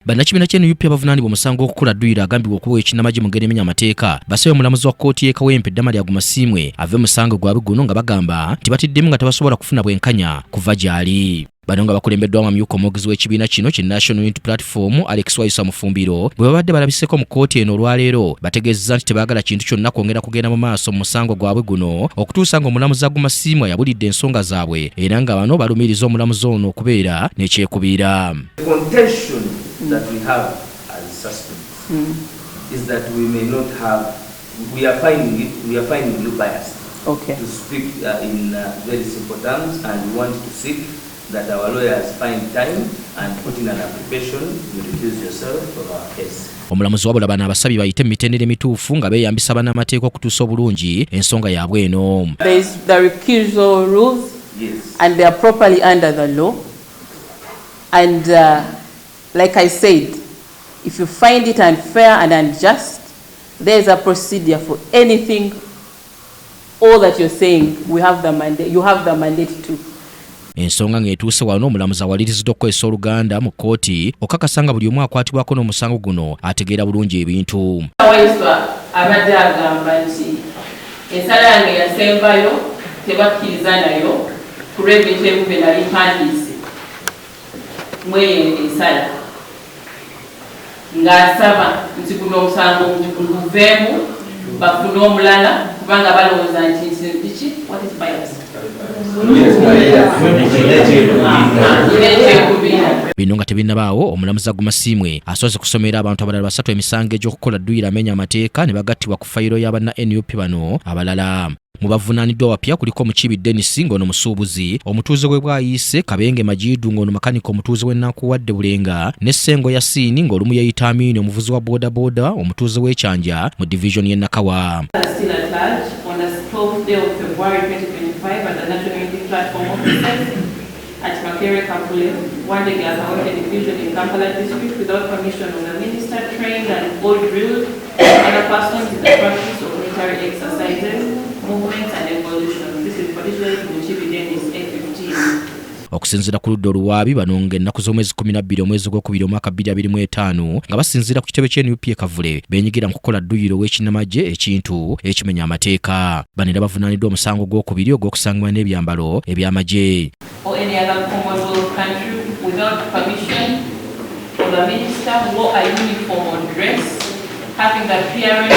Bannakibiina ky'NUP abavunaanibwa omusango gw'okukola Dduyiro agambibwa okuwa ekinnamagye mungeri emenya amateeka Basabye Omulamuzi wa Kkooti Kawempe Damalie Agumasiimwe ave Musango gwabwe Guno nga bagamba nti batiddemu nga tebasobola kufuna bwenkanya kuva gy'ali. Bano nga bakulembeddwamu amyuka omwogezi w'ekibiina kino ki National Unity Platform Alex Waiswa Mufumbiro bwe babadde balabiseko mu kkooti eno olwaleero bategeezezza nti tebaagala kintu kyonna kwongera kugenda mu maaso mu musango gwabwe guno okutuusa nga omulamuzi Agumasiimwe yabulidde ensonga zaabwe era nga bano balumiriza omulamuzi ono okubeera n'ekyekubiira. That we have as suspects is that we may not have, we are finding you biased. Okay. To speak in very simple terms, and we want to seek that our lawyers find time and put in an application to recuse yourself from our case. Omulamuzi wabula bano abasabye bayite mu mitendera emituufu nga beeyambisa bannamateeka okutuusa obulungi ensonga yaabwe eno. There is the recusal rules. Yes. And they are properly under the law. And like I said, if you find it unfair and unjust, there is a procedure for anything. All that you're saying, we have the mandate. You have the mandate to. Ensonga ng'etuuse wano omulamuzi awaliriziddwa okukozesa Oluganda mu kkooti okakasa nga buli omu akwatibwako n'omusango guno ategeera bulungi ebintu. Waiswa abadde agamba nti ensala yange yasembayo tebakkiriza nayo ku ebintu ebimu bye nali mpandiise mweyenge ensala ng'asaba nti guno omusango guveemu bafune omulala kubanga balowooza nti nti what is bias? Bino nga tebinnabaawo omulamuzi Agumasiimwe asoose kusomera abantu abalala 3 emisango egy'okukola Dduyiro amenya amateeka ne bagattibwa ku fayiro ya banna NUP bano abalala. Mu bavunaaniddwa wapya kuliko Omukibi ng'ono musuubuzi, omutuuze we bwayise Kabenge Majidu ng'ono makanika omutuuze we Nankuwadde Bulenga, ne Ssengo Yasiini ng'olumu yayita Amini omuvuzi wa boda boda omutuuze w'Ekyanja mu division y'e Nakawa. At Makere Kapule, one day Kawempe division in Kampala district without permission of the minister, trained and drilled other persons in the practice of military exercises, movements and evolution. This is particularly to Muchibi Dennis 815. Okusinziira ku ludda oluwaabi bano ng'ennaku z'omwezi 12 omwezi gw'okubiri omwaka 2025 nga basinziira ku kitebe ky'NUP Kavule beenyigira mu kukola Dduyiro w'ekinnamagye ekintu ekimenya amateeka. Bano era bavunaaniddwa omusango gw'okubiri ogw'okusangibwa n'ebyambalo eby'amagye. Or any other Commonwealth country without permission of the minister wore a uniform or dress having the appearance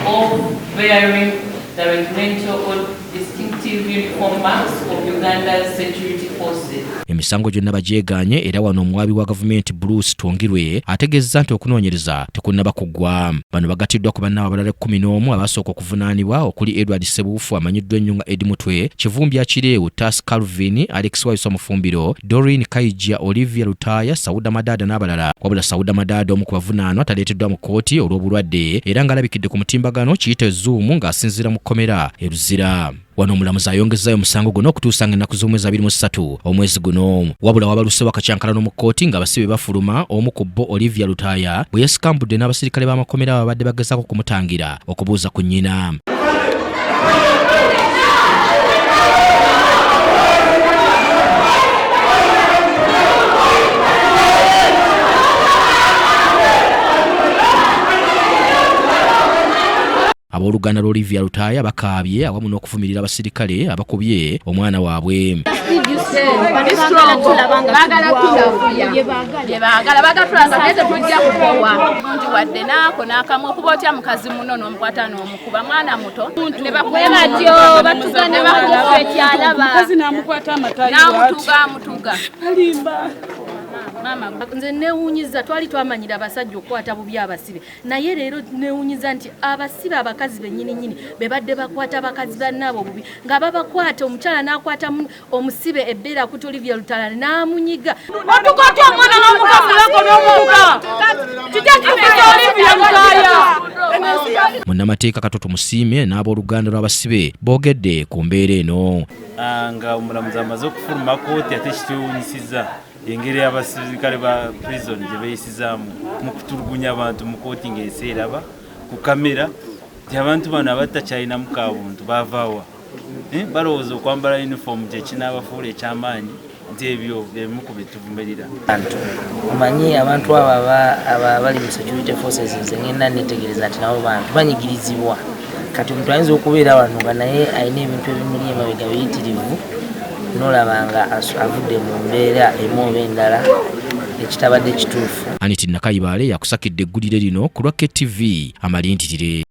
of wearing the regimental or distinctive uniform marks of Uganda's security forces. Emisango gyonna bagyegaanye era wano omuwaabi wa gavumenti Bruce Twongirwe ategeezezza nti okunoonyereza tekunnaba kuggwa. Bano bagattiddwa ku bannaabwe abalala 11 abasooka okuvunaanibwa okuli Edward Ssebuufu amanyiddwa ennyo nga Edi Mutwe, Kivumbi Akireewu, Tas Calvin, Alex Waiswa Mufumbiro, Doreen Kaijja, Olivia Lutaaya, Sauda Madada n'abalala. Wabula Sauda Madada omu ku bavunaanwa taleeteddwa mu kkooti olw'obulwadde era ng'alabikidde ku mutimbagano kiyite Zoom ng'asinziira mu kkomera e Luzira. Wano omulamuzi ayongezzayo omusango guno okutuusa ng'ennaku z'omwezi 23 omwezi guno. Wabula wabaluse wakacyankalano mu kkooti nga abasibe bafuluma omu ku bo Olivia Lutaaya bwe yesikambudde n'abasirikale b'amakomera babadde bagezaako okumutangira okubuuza ku nnyina. Abooluganda lw'Olivia Lutaaya bakaabye awamu n'okuvumirira abasirikale abakubye omwana waabwe. wadde naako n'akamu okuba otya mukazi muno n'omukwata n'omukuba mwana muto mukazi n'amukwata amatayi amutuga Mama, nze neewuunyiza twali twamanyira abasajja okukwata bubi abasibe. Naye leero neewuunyiza nti abasibe abakazi bennyini be badde bakwata abakazi bannaabo bubi. Nga babakwata omukyala n'akwata omusibe ebbeera akuta Olivia Lutaaya n'amunyiga. Batukwata omwana n'omukazi wako n'omuvuga. Kijja kifisa Olivia Lutaaya. Munnamateeka Katoto Musiimye n'abooluganda lw'abasibe boogedde ku mbeera eno. Nga omulamuzi amaze okufuluma kkooti ate kitwewuunyisizza engeri y'abasirikale ba prison gye beeyisizaamu mu kutulugunya abantu mu kkooti ng'eseeraba ku kamera nti abantu bano abatakyalinamu ka buntu baavaawa balowooza okwambala uniform gye kinaabafuula eky'amaanyi nti ebyo byemu ku bituvumirira. Omanyi abantu abo bali mu security forces nze ngenda netegereza nti nabo bantu banyigirizibwa kati omuntu ayinza okubeera wano nga naye alina ebintu ebimuli emabega biyitirivu n'olabanga avudde mu mbeera emu oba endala ekitabadde kituufu. Aniti Nakayibaale yakusakidde eggulire lino ku lwa KTV amalintitire.